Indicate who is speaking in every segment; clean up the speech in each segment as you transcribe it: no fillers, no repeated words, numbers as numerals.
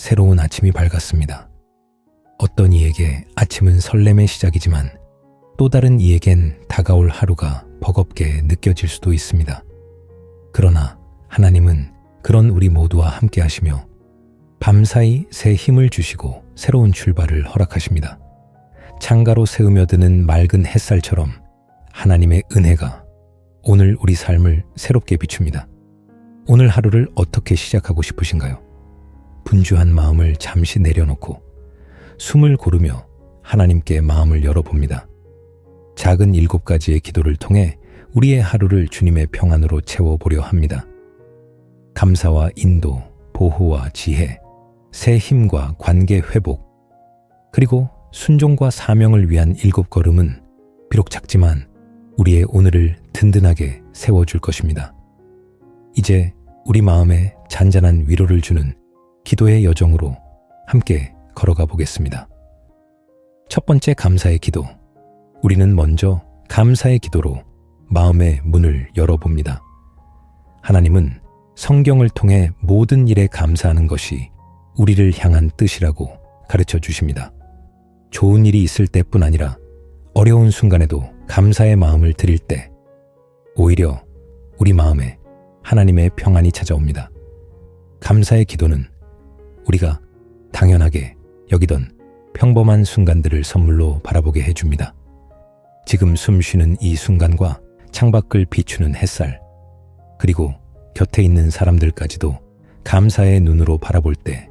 Speaker 1: 새로운 아침이 밝았습니다. 어떤 이에게 아침은 설렘의 시작이지만 또 다른 이에겐 다가올 하루가 버겁게 느껴질 수도 있습니다. 그러나 하나님은 그런 우리 모두와 함께 하시며 밤사이 새 힘을 주시고 새로운 출발을 허락하십니다. 창가로 새으며드는 맑은 햇살처럼 하나님의 은혜가 오늘 우리 삶을 새롭게 비춥니다. 오늘 하루를 어떻게 시작하고 싶으신가요? 분주한 마음을 잠시 내려놓고 숨을 고르며 하나님께 마음을 열어봅니다. 작은 7가지의 기도를 통해 우리의 하루를 주님의 평안으로 채워보려 합니다. 감사와 인도, 보호와 지혜, 새 힘과 관계 회복, 그리고 순종과 사명을 위한 7걸음은 비록 작지만 우리의 오늘을 든든하게 세워줄 것입니다. 이제 우리 마음에 잔잔한 위로를 주는 기도의 여정으로 함께 걸어가 보겠습니다. 첫 번째 감사의 기도. 우리는 먼저 감사의 기도로 마음의 문을 열어봅니다. 하나님은 성경을 통해 모든 일에 감사하는 것이 우리를 향한 뜻이라고 가르쳐 주십니다. 좋은 일이 있을 때뿐 아니라 어려운 순간에도 감사의 마음을 드릴 때 오히려 우리 마음에 하나님의 평안이 찾아옵니다. 감사의 기도는 우리가 당연하게 여기던 평범한 순간들을 선물로 바라보게 해줍니다. 지금 숨 쉬는 이 순간과 창밖을 비추는 햇살, 그리고 곁에 있는 사람들까지도 감사의 눈으로 바라볼 때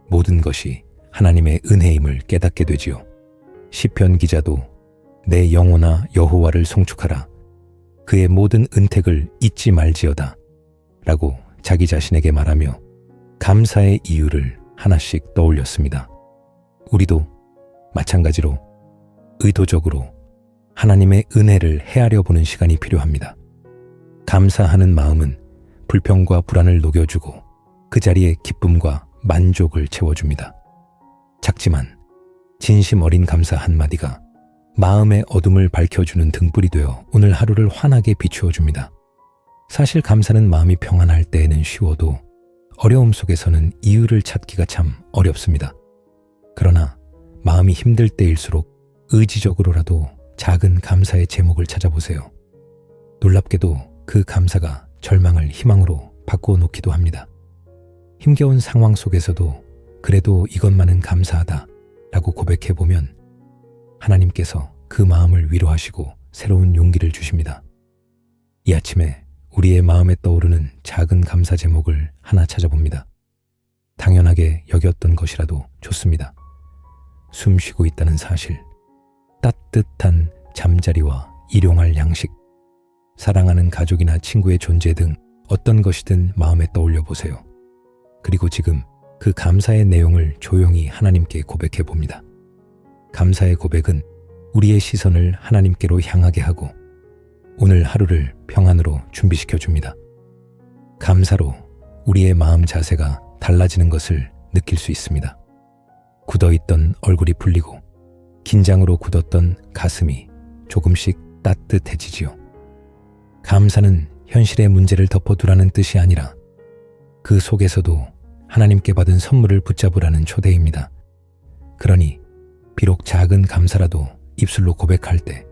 Speaker 1: 모든 것이 하나님의 은혜임을 깨닫게 되지요. 시편 기자도 내 영혼아 여호와를 송축하라. 그의 모든 은택을 잊지 말지어다. 라고 자기 자신에게 말하며 감사의 이유를 하나씩 떠올렸습니다. 우리도 마찬가지로 의도적으로 하나님의 은혜를 헤아려 보는 시간이 필요합니다. 감사하는 마음은 불평과 불안을 녹여주고 그 자리에 기쁨과 만족을 채워줍니다. 작지만 진심 어린 감사 한마디가 마음의 어둠을 밝혀주는 등불이 되어 오늘 하루를 환하게 비추어줍니다. 사실 감사는 마음이 평안할 때에는 쉬워도 어려움 속에서는 이유를 찾기가 참 어렵습니다. 그러나 마음이 힘들 때일수록 의지적으로라도 작은 감사의 제목을 찾아보세요. 놀랍게도 그 감사가 절망을 희망으로 바꾸어 놓기도 합니다. 힘겨운 상황 속에서도 그래도 이것만은 감사하다 라고 고백해보면 하나님께서 그 마음을 위로하시고 새로운 용기를 주십니다. 이 아침에 우리의 마음에 떠오르는 작은 감사 제목을 하나 찾아봅니다. 당연하게 여겼던 것이라도 좋습니다. 숨 쉬고 있다는 사실, 따뜻한 잠자리와 일용할 양식, 사랑하는 가족이나 친구의 존재 등 어떤 것이든 마음에 떠올려 보세요. 그리고 지금 그 감사의 내용을 조용히 하나님께 고백해 봅니다. 감사의 고백은 우리의 시선을 하나님께로 향하게 하고 오늘 하루를 평안으로 준비시켜 줍니다. 감사로 우리의 마음 자세가 달라지는 것을 느낄 수 있습니다. 굳어있던 얼굴이 풀리고 긴장으로 굳었던 가슴이 조금씩 따뜻해지지요. 감사는 현실의 문제를 덮어두라는 뜻이 아니라 그 속에서도 하나님께 받은 선물을 붙잡으라는 초대입니다. 그러니 비록 작은 감사라도 입술로 고백할 때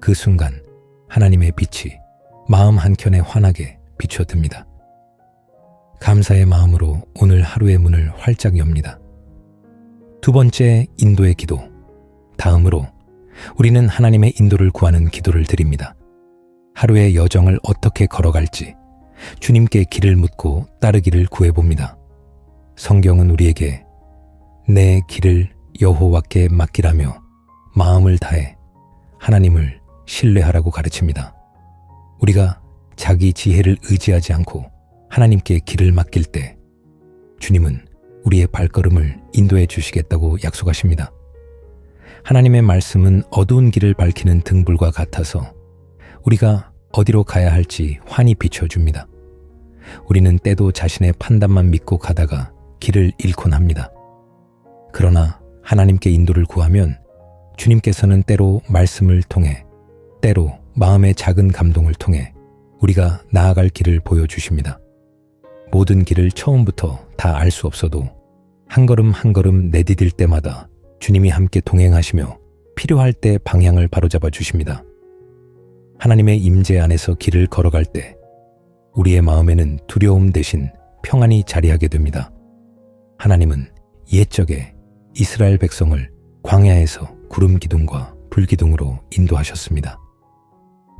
Speaker 1: 그 순간 하나님의 빛이 마음 한켠에 환하게 비춰듭니다. 감사의 마음으로 오늘 하루의 문을 활짝 엽니다. 두 번째, 인도의 기도. 다음으로 우리는 하나님의 인도를 구하는 기도를 드립니다. 하루의 여정을 어떻게 걸어갈지 주님께 길을 묻고 따르기를 구해봅니다. 성경은 우리에게 내 길을 여호와께 맡기라며 마음을 다해 하나님을 신뢰하라고 가르칩니다. 우리가 자기 지혜를 의지하지 않고 하나님께 길을 맡길 때 주님은 우리의 발걸음을 인도해 주시겠다고 약속하십니다. 하나님의 말씀은 어두운 길을 밝히는 등불과 같아서 우리가 어디로 가야 할지 환히 비춰줍니다. 우리는 때도 자신의 판단만 믿고 가다가 길을 잃곤 합니다. 그러나 하나님께 인도를 구하면 주님께서는 때로 말씀을 통해, 때로 마음의 작은 감동을 통해 우리가 나아갈 길을 보여주십니다. 모든 길을 처음부터 다 알 수 없어도 한 걸음 한 걸음 내디딜 때마다 주님이 함께 동행하시며 필요할 때 방향을 바로잡아 주십니다. 하나님의 임재 안에서 길을 걸어갈 때 우리의 마음에는 두려움 대신 평안이 자리하게 됩니다. 하나님은 옛적에 이스라엘 백성을 광야에서 구름 기둥과 불 기둥으로 인도하셨습니다.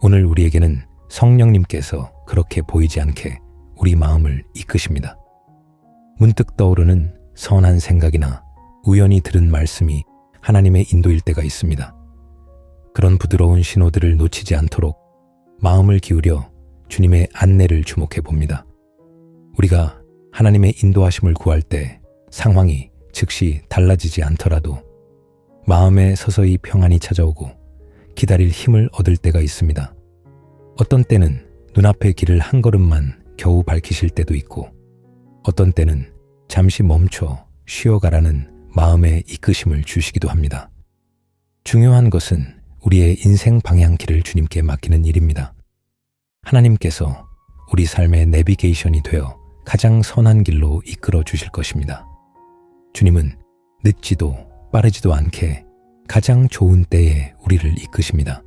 Speaker 1: 오늘 우리에게는 성령님께서 그렇게 보이지 않게 우리 마음을 이끄십니다. 문득 떠오르는 선한 생각이나 우연히 들은 말씀이 하나님의 인도일 때가 있습니다. 그런 부드러운 신호들을 놓치지 않도록 마음을 기울여 주님의 안내를 주목해 봅니다. 우리가 하나님의 인도하심을 구할 때 상황이 즉시 달라지지 않더라도 마음에 서서히 평안이 찾아오고 기다릴 힘을 얻을 때가 있습니다. 어떤 때는 눈앞의 길을 한 걸음만 겨우 밝히실 때도 있고 어떤 때는 잠시 멈춰 쉬어가라는 마음의 이끄심을 주시기도 합니다. 중요한 것은 우리의 인생 방향키를 주님께 맡기는 일입니다. 하나님께서 우리 삶의 내비게이션이 되어 가장 선한 길로 이끌어 주실 것입니다. 주님은 늦지도 빠르지도 않게 가장 좋은 때에 우리를 이끄십니다.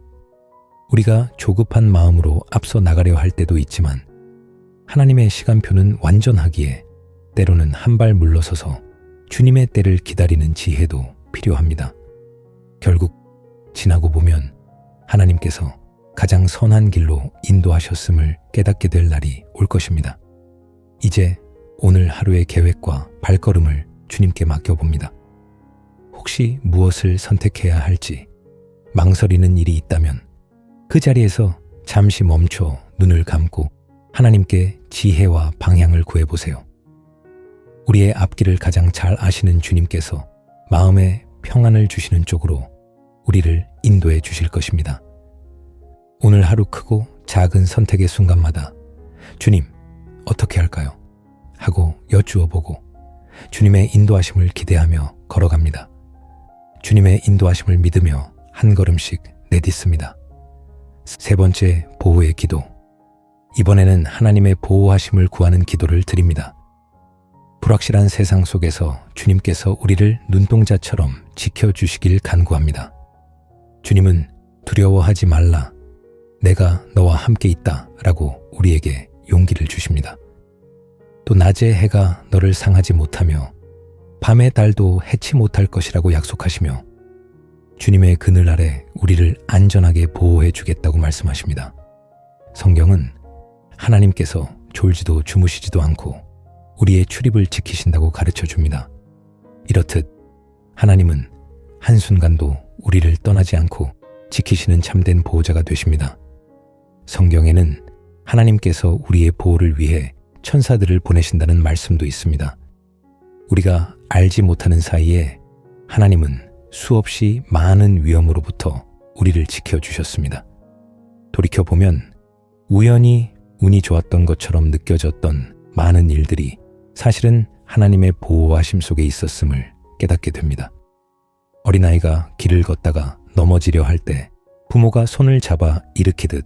Speaker 1: 우리가 조급한 마음으로 앞서 나가려 할 때도 있지만 하나님의 시간표는 완전하기에 때로는 한 발 물러서서 주님의 때를 기다리는 지혜도 필요합니다. 결국 지나고 보면 하나님께서 가장 선한 길로 인도하셨음을 깨닫게 될 날이 올 것입니다. 이제 오늘 하루의 계획과 발걸음을 주님께 맡겨봅니다. 혹시 무엇을 선택해야 할지 망설이는 일이 있다면 그 자리에서 잠시 멈춰 눈을 감고 하나님께 지혜와 방향을 구해보세요. 우리의 앞길을 가장 잘 아시는 주님께서 마음에 평안을 주시는 쪽으로 우리를 인도해 주실 것입니다. 오늘 하루 크고 작은 선택의 순간마다 주님, 어떻게 할까요? 하고 여쭈어 보고 주님의 인도하심을 기대하며 걸어갑니다. 주님의 인도하심을 믿으며 한 걸음씩 내딛습니다. 세 번째, 보호의 기도. 이번에는 하나님의 보호하심을 구하는 기도를 드립니다. 불확실한 세상 속에서 주님께서 우리를 눈동자처럼 지켜주시길 간구합니다. 주님은 두려워하지 말라, 내가 너와 함께 있다 라고 우리에게 용기를 주십니다. 또 낮의 해가 너를 상하지 못하며 밤의 달도 해치 못할 것이라고 약속하시며 주님의 그늘 아래 우리를 안전하게 보호해 주겠다고 말씀하십니다. 성경은 하나님께서 졸지도 주무시지도 않고 우리의 출입을 지키신다고 가르쳐 줍니다. 이렇듯 하나님은 한순간도 우리를 떠나지 않고 지키시는 참된 보호자가 되십니다. 성경에는 하나님께서 우리의 보호를 위해 천사들을 보내신다는 말씀도 있습니다. 우리가 알지 못하는 사이에 하나님은 수없이 많은 위험으로부터 우리를 지켜주셨습니다. 돌이켜보면 우연히 운이 좋았던 것처럼 느껴졌던 많은 일들이 사실은 하나님의 보호하심 속에 있었음을 깨닫게 됩니다. 어린아이가 길을 걷다가 넘어지려 할 때 부모가 손을 잡아 일으키듯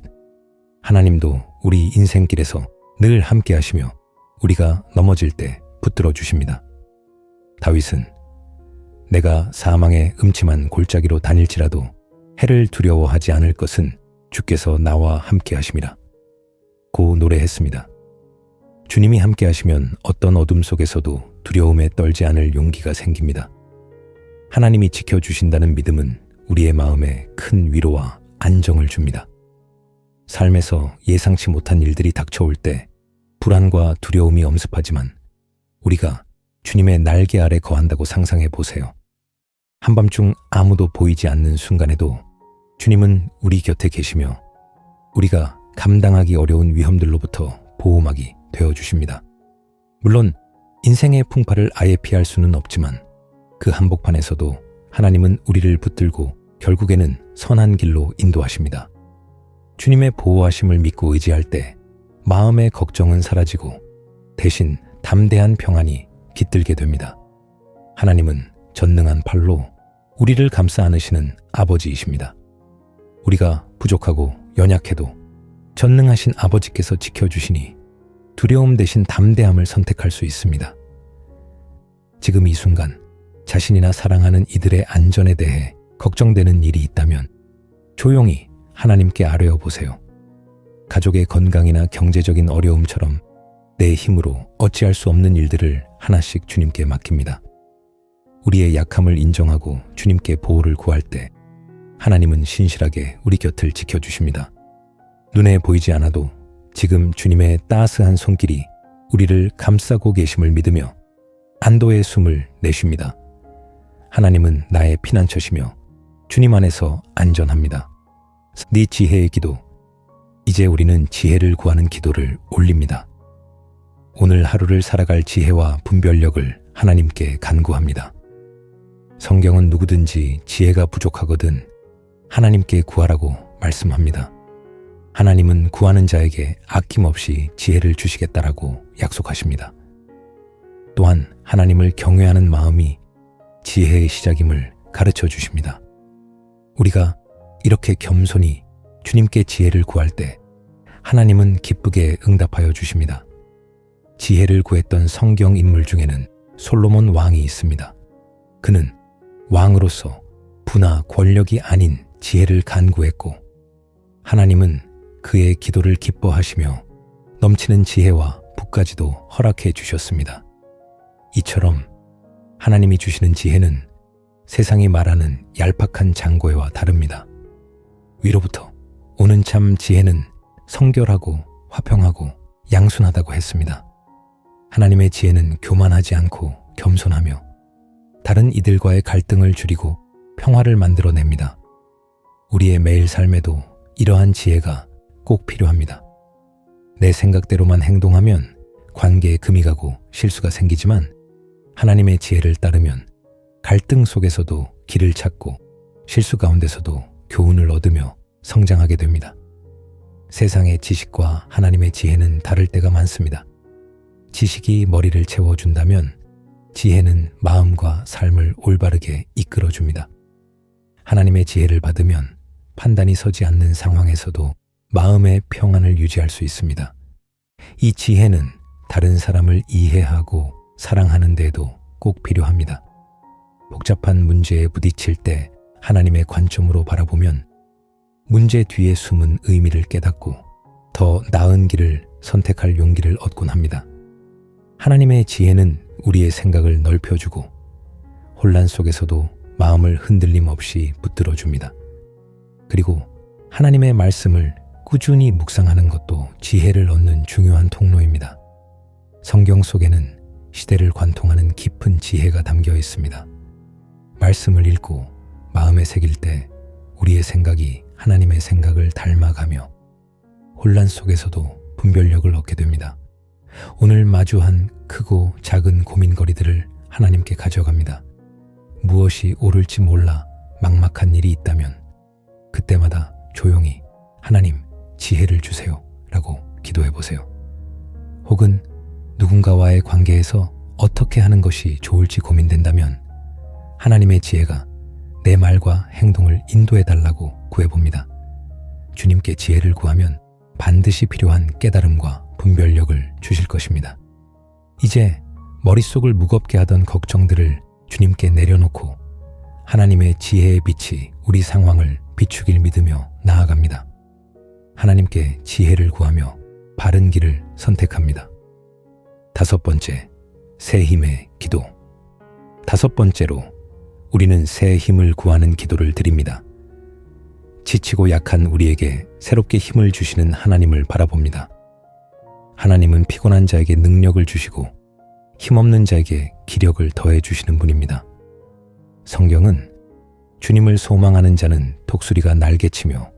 Speaker 1: 하나님도 우리 인생길에서 늘 함께 하시며 우리가 넘어질 때 붙들어 주십니다. 다윗은 내가 사망의 음침한 골짜기로 다닐지라도 해를 두려워하지 않을 것은 주께서 나와 함께 하심이라 고 노래했습니다. 주님이 함께 하시면 어떤 어둠 속에서도 두려움에 떨지 않을 용기가 생깁니다. 하나님이 지켜주신다는 믿음은 우리의 마음에 큰 위로와 안정을 줍니다. 삶에서 예상치 못한 일들이 닥쳐올 때 불안과 두려움이 엄습하지만 우리가 주님의 날개 아래 거한다고 상상해 보세요. 한밤중 아무도 보이지 않는 순간에도 주님은 우리 곁에 계시며 우리가 감당하기 어려운 위험들로부터 보호막이 되어주십니다. 물론 인생의 풍파를 아예 피할 수는 없지만 그 한복판에서도 하나님은 우리를 붙들고 결국에는 선한 길로 인도하십니다. 주님의 보호하심을 믿고 의지할 때 마음의 걱정은 사라지고 대신 담대한 평안이 깃들게 됩니다. 하나님은 전능한 팔로 우리를 감싸 안으시는 아버지이십니다. 우리가 부족하고 연약해도 전능하신 아버지께서 지켜주시니 두려움 대신 담대함을 선택할 수 있습니다. 지금 이 순간 자신이나 사랑하는 이들의 안전에 대해 걱정되는 일이 있다면 조용히 하나님께 아뢰어 보세요. 가족의 건강이나 경제적인 어려움처럼 내 힘으로 어찌할 수 없는 일들을 하나씩 주님께 맡깁니다. 우리의 약함을 인정하고 주님께 보호를 구할 때 하나님은 신실하게 우리 곁을 지켜주십니다. 눈에 보이지 않아도 지금 주님의 따스한 손길이 우리를 감싸고 계심을 믿으며 안도의 숨을 내쉽니다. 하나님은 나의 피난처시며 주님 안에서 안전합니다. 네 지혜의 기도. 이제 우리는 지혜를 구하는 기도를 올립니다. 오늘 하루를 살아갈 지혜와 분별력을 하나님께 간구합니다. 성경은 누구든지 지혜가 부족하거든 하나님께 구하라고 말씀합니다. 하나님은 구하는 자에게 아낌없이 지혜를 주시겠다라고 약속하십니다. 또한 하나님을 경외하는 마음이 지혜의 시작임을 가르쳐 주십니다. 우리가 이렇게 겸손히 주님께 지혜를 구할 때 하나님은 기쁘게 응답하여 주십니다. 지혜를 구했던 성경 인물 중에는 솔로몬 왕이 있습니다. 그는 왕으로서 부나 권력이 아닌 지혜를 간구했고 하나님은 그의 기도를 기뻐하시며 넘치는 지혜와 부까지도 허락해 주셨습니다. 이처럼 하나님이 주시는 지혜는 세상이 말하는 얄팍한 장고와 다릅니다. 위로부터 오는 참 지혜는 성결하고 화평하고 양순하다고 했습니다. 하나님의 지혜는 교만하지 않고 겸손하며 다른 이들과의 갈등을 줄이고 평화를 만들어냅니다. 우리의 매일 삶에도 이러한 지혜가 꼭 필요합니다. 내 생각대로만 행동하면 관계에 금이 가고 실수가 생기지만 하나님의 지혜를 따르면 갈등 속에서도 길을 찾고 실수 가운데서도 교훈을 얻으며 성장하게 됩니다. 세상의 지식과 하나님의 지혜는 다를 때가 많습니다. 지식이 머리를 채워준다면 지혜는 마음과 삶을 올바르게 이끌어줍니다. 하나님의 지혜를 받으면 판단이 서지 않는 상황에서도 마음의 평안을 유지할 수 있습니다. 이 지혜는 다른 사람을 이해하고 사랑하는 데에도 꼭 필요합니다. 복잡한 문제에 부딪힐 때 하나님의 관점으로 바라보면 문제 뒤에 숨은 의미를 깨닫고 더 나은 길을 선택할 용기를 얻곤 합니다. 하나님의 지혜는 우리의 생각을 넓혀주고 혼란 속에서도 마음을 흔들림 없이 붙들어줍니다. 그리고 하나님의 말씀을 꾸준히 묵상하는 것도 지혜를 얻는 중요한 통로입니다. 성경 속에는 시대를 관통하는 깊은 지혜가 담겨 있습니다. 말씀을 읽고 마음에 새길 때 우리의 생각이 하나님의 생각을 닮아가며 혼란 속에서도 분별력을 얻게 됩니다. 오늘 마주한 크고 작은 고민거리들을 하나님께 가져갑니다. 무엇이 옳을지 몰라 막막한 일이 있다면 그때마다 조용히 하나님 지혜를 주세요 라고 기도해 보세요. 혹은 누군가와의 관계에서 어떻게 하는 것이 좋을지 고민된다면 하나님의 지혜가 내 말과 행동을 인도해 달라고 구해봅니다. 주님께 지혜를 구하면 반드시 필요한 깨달음과 분별력을 주실 것입니다. 이제 머릿속을 무겁게 하던 걱정들을 주님께 내려놓고 하나님의 지혜의 빛이 우리 상황을 비추길 믿으며 나아갑니다. 하나님께 지혜를 구하며 바른 길을 선택합니다. 5번째, 새 힘의 기도. 5번째로 우리는 새 힘을 구하는 기도를 드립니다. 지치고 약한 우리에게 새롭게 힘을 주시는 하나님을 바라봅니다. 하나님은 피곤한 자에게 능력을 주시고 힘없는 자에게 기력을 더해 주시는 분입니다. 성경은 주님을 소망하는 자는 독수리가 날개치며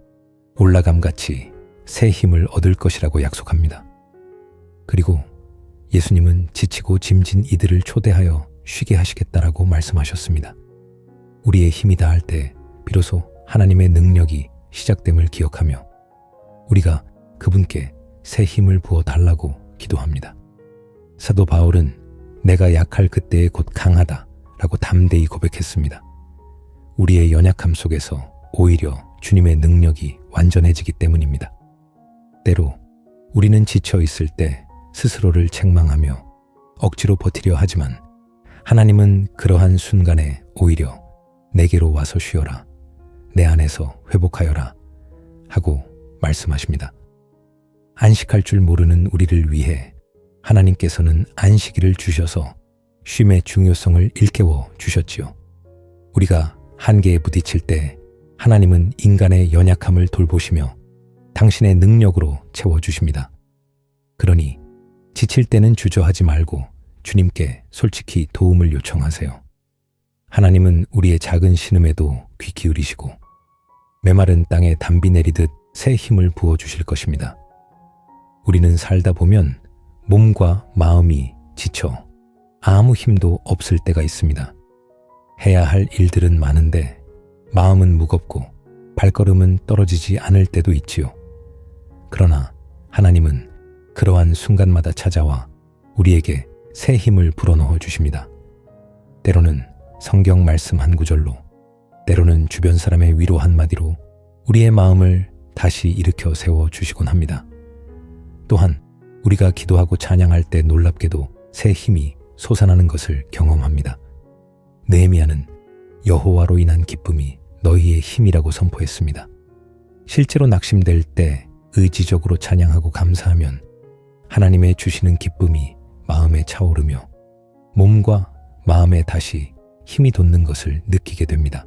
Speaker 1: 올라감같이 새 힘을 얻을 것이라고 약속합니다. 그리고 예수님은 지치고 짐진 이들을 초대하여 쉬게 하시겠다라고 말씀하셨습니다. 우리의 힘이 다할 때 비로소 하나님의 능력이 시작됨을 기억하며 우리가 그분께 새 힘을 부어 달라고 기도합니다. 사도 바울은 내가 약할 그때에 곧 강하다 라고 담대히 고백했습니다. 우리의 연약함 속에서 오히려 주님의 능력이 완전해지기 때문입니다. 때로 우리는 지쳐 있을 때 스스로를 책망하며 억지로 버티려 하지만 하나님은 그러한 순간에 오히려 내게로 와서 쉬어라, 내 안에서 회복하여라 하고 말씀하십니다. 안식할 줄 모르는 우리를 위해 하나님께서는 안식일을 주셔서 쉼의 중요성을 일깨워 주셨지요. 우리가 한계에 부딪힐 때 하나님은 인간의 연약함을 돌보시며 당신의 능력으로 채워주십니다. 그러니 지칠 때는 주저하지 말고 주님께 솔직히 도움을 요청하세요. 하나님은 우리의 작은 신음에도 귀 기울이시고 메마른 땅에 담비 내리듯 새 힘을 부어주실 것입니다. 우리는 살다 보면 몸과 마음이 지쳐 아무 힘도 없을 때가 있습니다. 해야 할 일들은 많은데 마음은 무겁고 발걸음은 떨어지지 않을 때도 있지요. 그러나 하나님은 그러한 순간마다 찾아와 우리에게 새 힘을 불어넣어 주십니다. 때로는 성경 말씀 한 구절로, 때로는 주변 사람의 위로 한마디로 우리의 마음을 다시 일으켜 세워 주시곤 합니다. 또한 우리가 기도하고 찬양할 때 놀랍게도 새 힘이 솟아나는 것을 경험합니다. 느헤미야는 여호와로 인한 기쁨이 너희의 힘이라고 선포했습니다. 실제로 낙심될 때 의지적으로 찬양하고 감사하면 하나님의 주시는 기쁨이 마음에 차오르며 몸과 마음에 다시 힘이 돋는 것을 느끼게 됩니다.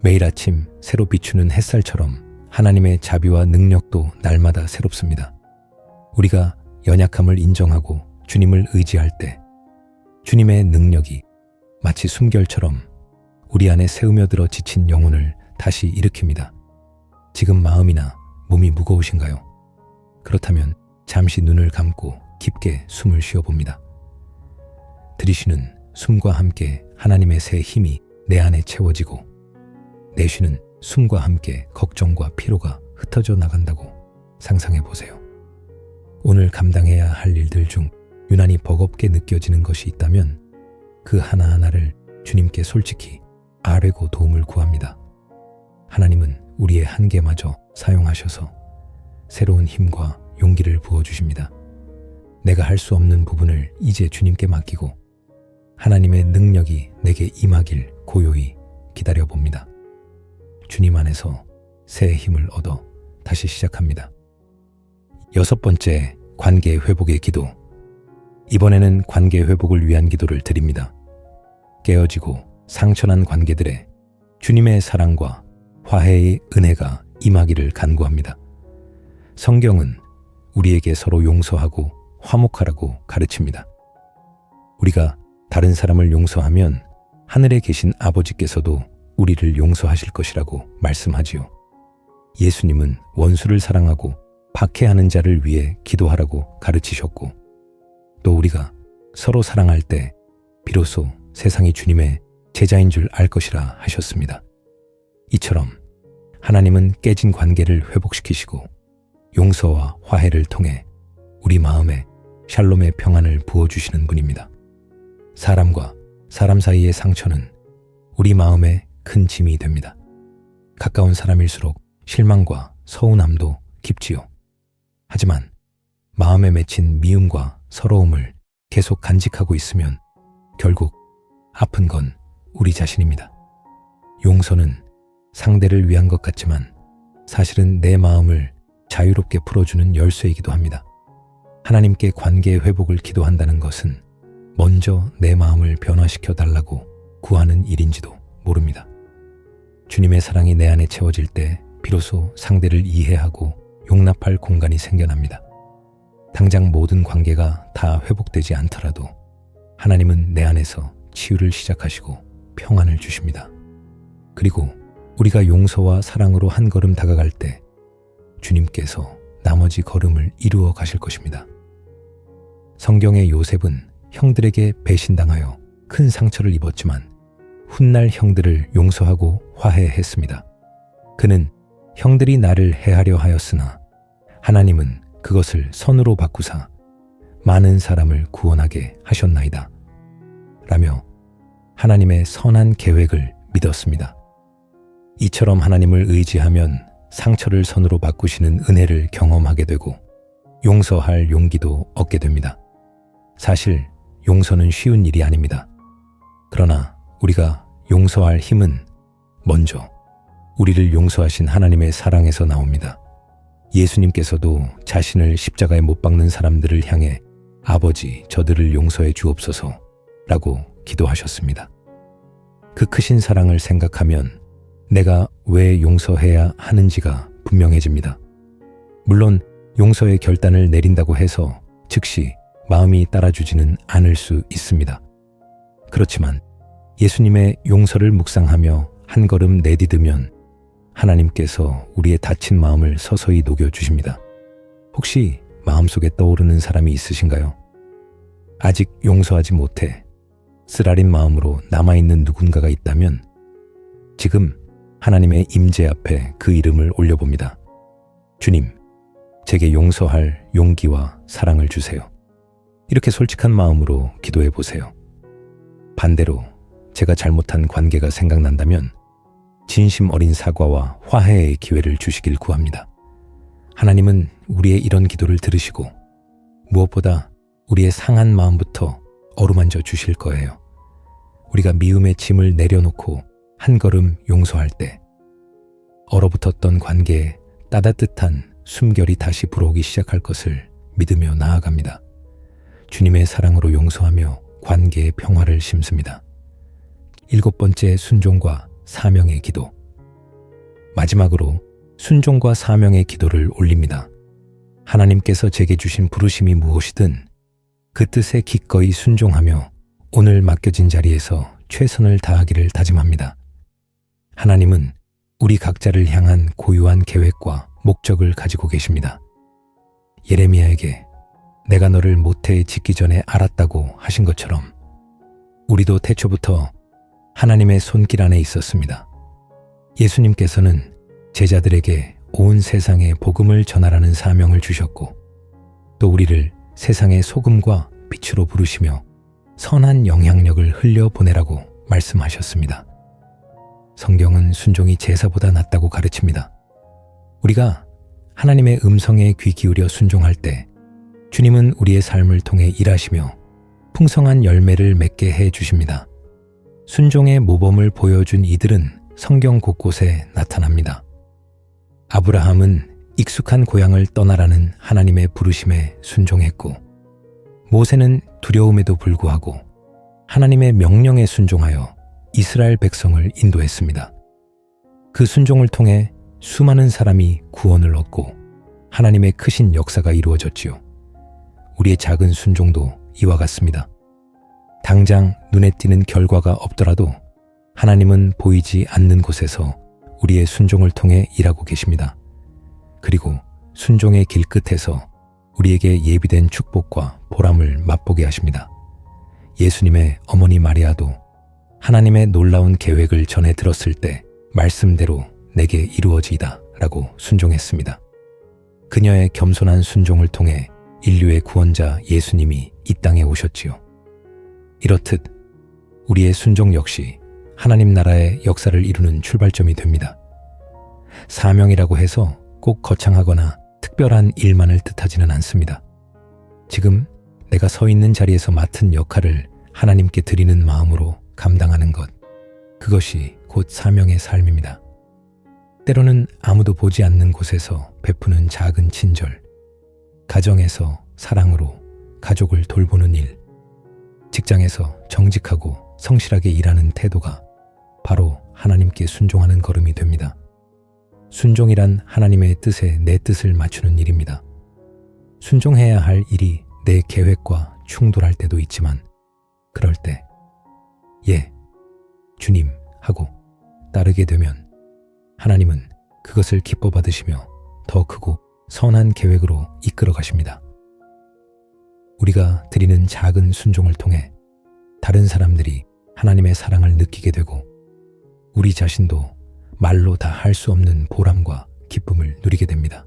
Speaker 1: 매일 아침 새로 비추는 햇살처럼 하나님의 자비와 능력도 날마다 새롭습니다. 우리가 연약함을 인정하고 주님을 의지할 때 주님의 능력이 마치 숨결처럼 우리 안에 새우며들어 지친 영혼을 다시 일으킵니다. 지금 마음이나 몸이 무거우신가요? 그렇다면 잠시 눈을 감고 깊게 숨을 쉬어봅니다. 들이쉬는 숨과 함께 하나님의 새 힘이 내 안에 채워지고 내쉬는 숨과 함께 걱정과 피로가 흩어져 나간다고 상상해 보세요. 오늘 감당해야 할 일들 중 유난히 버겁게 느껴지는 것이 있다면 그 하나하나를 주님께 솔직히 아뢰고 도움을 구합니다. 하나님은 우리의 한계마저 사용하셔서 새로운 힘과 용기를 부어주십니다. 내가 할 수 없는 부분을 이제 주님께 맡기고 하나님의 능력이 내게 임하길 고요히 기다려봅니다. 주님 안에서 새 힘을 얻어 다시 시작합니다. 6번째, 관계 회복의 기도. 이번에는 관계 회복을 위한 기도를 드립니다. 깨어지고 상처난 관계들에 주님의 사랑과 화해의 은혜가 임하기를 간구합니다. 성경은 우리에게 서로 용서하고 화목하라고 가르칩니다. 우리가 다른 사람을 용서하면 하늘에 계신 아버지께서도 우리를 용서하실 것이라고 말씀하지요. 예수님은 원수를 사랑하고 박해하는 자를 위해 기도하라고 가르치셨고, 또 우리가 서로 사랑할 때 비로소 세상이 주님의 제자인 줄 알 것이라 하셨습니다. 이처럼 하나님은 깨진 관계를 회복시키시고 용서와 화해를 통해 우리 마음에 샬롬의 평안을 부어주시는 분입니다. 사람과 사람 사이의 상처는 우리 마음에 큰 짐이 됩니다. 가까운 사람일수록 실망과 서운함도 깊지요. 하지만 마음에 맺힌 미움과 서러움을 계속 간직하고 있으면 결국 아픈 건 우리 자신입니다. 용서는 상대를 위한 것 같지만 사실은 내 마음을 자유롭게 풀어주는 열쇠이기도 합니다. 하나님께 관계 회복을 기도한다는 것은 먼저 내 마음을 변화시켜 달라고 구하는 일인지도 모릅니다. 주님의 사랑이 내 안에 채워질 때 비로소 상대를 이해하고 용납할 공간이 생겨납니다. 당장 모든 관계가 다 회복되지 않더라도 하나님은 내 안에서 치유를 시작하시고 평안을 주십니다. 그리고 우리가 용서와 사랑으로 한 걸음 다가갈 때 주님께서 나머지 걸음을 이루어 가실 것입니다. 성경의 요셉은 형들에게 배신당하여 큰 상처를 입었지만 훗날 형들을 용서하고 화해했습니다. 그는 형들이 나를 해하려 하였으나 하나님은 그것을 선으로 바꾸사 많은 사람을 구원하게 하셨나이다 라며 하나님의 선한 계획을 믿었습니다. 이처럼 하나님을 의지하면 상처를 선으로 바꾸시는 은혜를 경험하게 되고 용서할 용기도 얻게 됩니다. 사실 용서는 쉬운 일이 아닙니다. 그러나 우리가 용서할 힘은 먼저 우리를 용서하신 하나님의 사랑에서 나옵니다. 예수님께서도 자신을 십자가에 못 박는 사람들을 향해 아버지, 저들을 용서해 주옵소서 라고 기도하셨습니다. 그 크신 사랑을 생각하면 내가 왜 용서해야 하는지가 분명해집니다. 물론 용서의 결단을 내린다고 해서 즉시 마음이 따라주지는 않을 수 있습니다. 그렇지만 예수님의 용서를 묵상하며 한 걸음 내디디면 하나님께서 우리의 다친 마음을 서서히 녹여주십니다. 혹시 마음속에 떠오르는 사람이 있으신가요? 아직 용서하지 못해 쓰라린 마음으로 남아있는 누군가가 있다면 지금 하나님의 임재 앞에 그 이름을 올려봅니다. 주님, 제게 용서할 용기와 사랑을 주세요. 이렇게 솔직한 마음으로 기도해 보세요. 반대로 제가 잘못한 관계가 생각난다면 진심 어린 사과와 화해의 기회를 주시길 구합니다. 하나님은 우리의 이런 기도를 들으시고 무엇보다 우리의 상한 마음부터 어루만져 주실 거예요. 우리가 미움의 짐을 내려놓고 한 걸음 용서할 때 얼어붙었던 관계에 따뜻한 숨결이 다시 불어오기 시작할 것을 믿으며 나아갑니다. 주님의 사랑으로 용서하며 관계의 평화를 심습니다. 7번째, 순종과 사명의 기도. 마지막으로 순종과 사명의 기도를 올립니다. 하나님께서 제게 주신 부르심이 무엇이든 그 뜻에 기꺼이 순종하며 오늘 맡겨진 자리에서 최선을 다하기를 다짐합니다. 하나님은 우리 각자를 향한 고유한 계획과 목적을 가지고 계십니다. 예레미야에게 내가 너를 모태에 짓기 전에 알았다고 하신 것처럼 우리도 태초부터 하나님의 손길 안에 있었습니다. 예수님께서는 제자들에게 온 세상에 복음을 전하라는 사명을 주셨고 또 우리를 세상의 소금과 빛으로 부르시며 선한 영향력을 흘려보내라고 말씀하셨습니다. 성경은 순종이 제사보다 낫다고 가르칩니다. 우리가 하나님의 음성에 귀 기울여 순종할 때 주님은 우리의 삶을 통해 일하시며 풍성한 열매를 맺게 해 주십니다. 순종의 모범을 보여준 이들은 성경 곳곳에 나타납니다. 아브라함은 익숙한 고향을 떠나라는 하나님의 부르심에 순종했고 모세는 두려움에도 불구하고 하나님의 명령에 순종하여 이스라엘 백성을 인도했습니다. 그 순종을 통해 수많은 사람이 구원을 얻고 하나님의 크신 역사가 이루어졌지요. 우리의 작은 순종도 이와 같습니다. 당장 눈에 띄는 결과가 없더라도 하나님은 보이지 않는 곳에서 우리의 순종을 통해 일하고 계십니다. 그리고 순종의 길 끝에서 우리에게 예비된 축복과 보람을 맛보게 하십니다. 예수님의 어머니 마리아도 하나님의 놀라운 계획을 전해 들었을 때 말씀대로 내게 이루어지이다 라고 순종했습니다. 그녀의 겸손한 순종을 통해 인류의 구원자 예수님이 이 땅에 오셨지요. 이렇듯 우리의 순종 역시 하나님 나라의 역사를 이루는 출발점이 됩니다. 사명이라고 해서 꼭 거창하거나 특별한 일만을 뜻하지는 않습니다. 지금 내가 서 있는 자리에서 맡은 역할을 하나님께 드리는 마음으로 감당하는 것, 그것이 곧 사명의 삶입니다. 때로는 아무도 보지 않는 곳에서 베푸는 작은 친절, 가정에서 사랑으로 가족을 돌보는 일, 직장에서 정직하고 성실하게 일하는 태도가 바로 하나님께 순종하는 걸음이 됩니다. 순종이란 하나님의 뜻에 내 뜻을 맞추는 일입니다. 순종해야 할 일이 내 계획과 충돌할 때도 있지만 그럴 때 예, 주님 하고 따르게 되면 하나님은 그것을 기뻐 받으시며 더 크고 선한 계획으로 이끌어 가십니다. 우리가 드리는 작은 순종을 통해 다른 사람들이 하나님의 사랑을 느끼게 되고 우리 자신도 말로 다 할 수 없는 보람과 기쁨을 누리게 됩니다.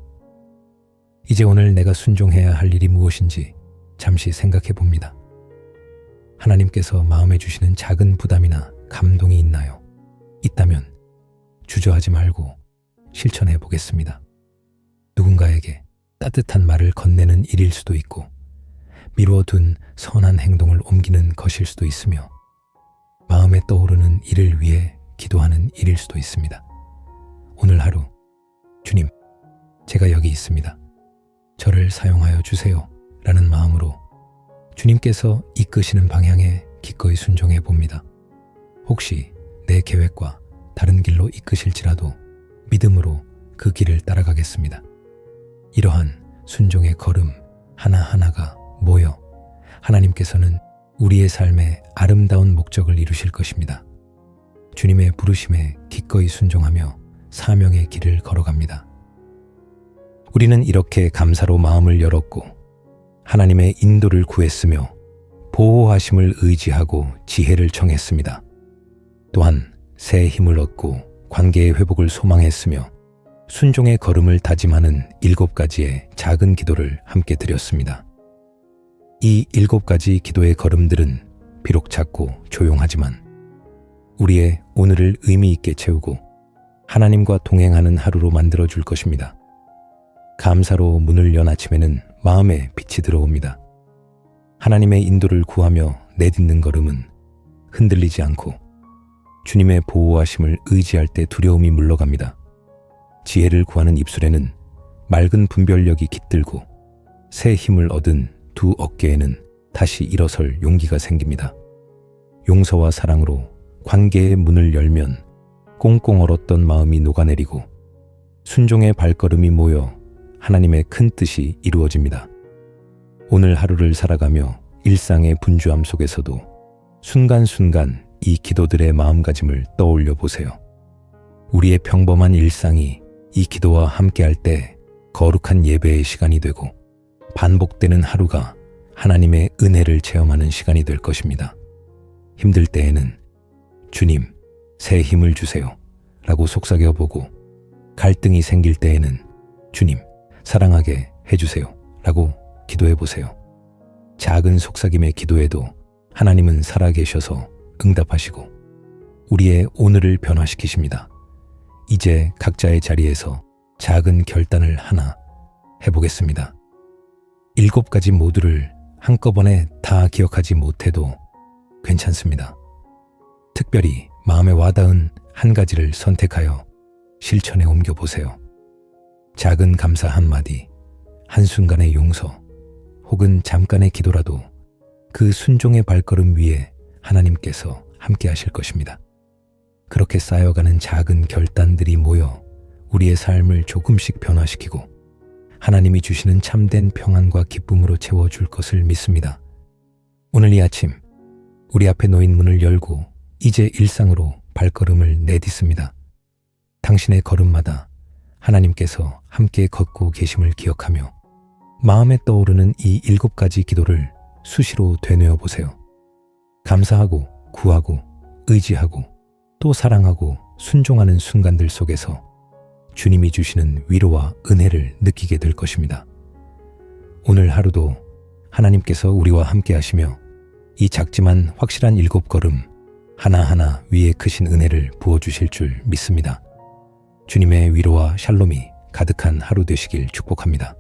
Speaker 1: 이제 오늘 내가 순종해야 할 일이 무엇인지 잠시 생각해 봅니다. 하나님께서 마음에 주시는 작은 부담이나 감동이 있나요? 있다면 주저하지 말고 실천해 보겠습니다. 누군가에게 따뜻한 말을 건네는 일일 수도 있고 미루어둔 선한 행동을 옮기는 것일 수도 있으며 마음에 떠오르는 일을 위해 기도하는 일일 수도 있습니다. 오늘 하루, 주님, 제가 여기 있습니다. 저를 사용하여 주세요. 라는 마음으로 주님께서 이끄시는 방향에 기꺼이 순종해 봅니다. 혹시 내 계획과 다른 길로 이끄실지라도 믿음으로 그 길을 따라가겠습니다. 이러한 순종의 걸음 하나하나가 모여 하나님께서는 우리의 삶에 아름다운 목적을 이루실 것입니다. 주님의 부르심에 기꺼이 순종하며 사명의 길을 걸어갑니다. 우리는 이렇게 감사로 마음을 열었고 하나님의 인도를 구했으며 보호하심을 의지하고 지혜를 청했습니다. 또한 새 힘을 얻고 관계의 회복을 소망했으며 순종의 걸음을 다짐하는 7가지의 작은 기도를 함께 드렸습니다. 이 7가지 기도의 걸음들은 비록 작고 조용하지만 우리의 오늘을 의미 있게 채우고 하나님과 동행하는 하루로 만들어줄 것입니다. 감사로 문을 연 아침에는 마음에 빛이 들어옵니다. 하나님의 인도를 구하며 내딛는 걸음은 흔들리지 않고 주님의 보호하심을 의지할 때 두려움이 물러갑니다. 지혜를 구하는 입술에는 맑은 분별력이 깃들고 새 힘을 얻은 두 어깨에는 다시 일어설 용기가 생깁니다. 용서와 사랑으로 관계의 문을 열면 꽁꽁 얼었던 마음이 녹아내리고 순종의 발걸음이 모여 하나님의 큰 뜻이 이루어집니다. 오늘 하루를 살아가며 일상의 분주함 속에서도 순간순간 이 기도들의 마음가짐을 떠올려 보세요. 우리의 평범한 일상이 이 기도와 함께할 때 거룩한 예배의 시간이 되고 반복되는 하루가 하나님의 은혜를 체험하는 시간이 될 것입니다. 힘들 때에는 주님, 새 힘을 주세요 라고 속삭여보고 갈등이 생길 때에는 주님, 사랑하게 해주세요 라고 기도해보세요. 작은 속삭임의 기도에도 하나님은 살아계셔서 응답하시고 우리의 오늘을 변화시키십니다. 이제 각자의 자리에서 작은 결단을 하나 해보겠습니다. 7가지 모두를 한꺼번에 다 기억하지 못해도 괜찮습니다. 특별히 마음에 와닿은 한 가지를 선택하여 실천에 옮겨보세요. 작은 감사 한마디, 한순간의 용서, 혹은 잠깐의 기도라도 그 순종의 발걸음 위에 하나님께서 함께 하실 것입니다. 그렇게 쌓여가는 작은 결단들이 모여 우리의 삶을 조금씩 변화시키고 하나님이 주시는 참된 평안과 기쁨으로 채워줄 것을 믿습니다. 오늘 이 아침 우리 앞에 놓인 문을 열고 이제 일상으로 발걸음을 내딛습니다. 당신의 걸음마다 하나님께서 함께 걷고 계심을 기억하며 마음에 떠오르는 이 7가지 기도를 수시로 되뇌어 보세요. 감사하고 구하고 의지하고 또 사랑하고 순종하는 순간들 속에서 주님이 주시는 위로와 은혜를 느끼게 될 것입니다. 오늘 하루도 하나님께서 우리와 함께 하시며 이 작지만 확실한 7걸음 하나하나 위에 크신 은혜를 부어주실 줄 믿습니다. 주님의 위로와 샬롬이 가득한 하루 되시길 축복합니다.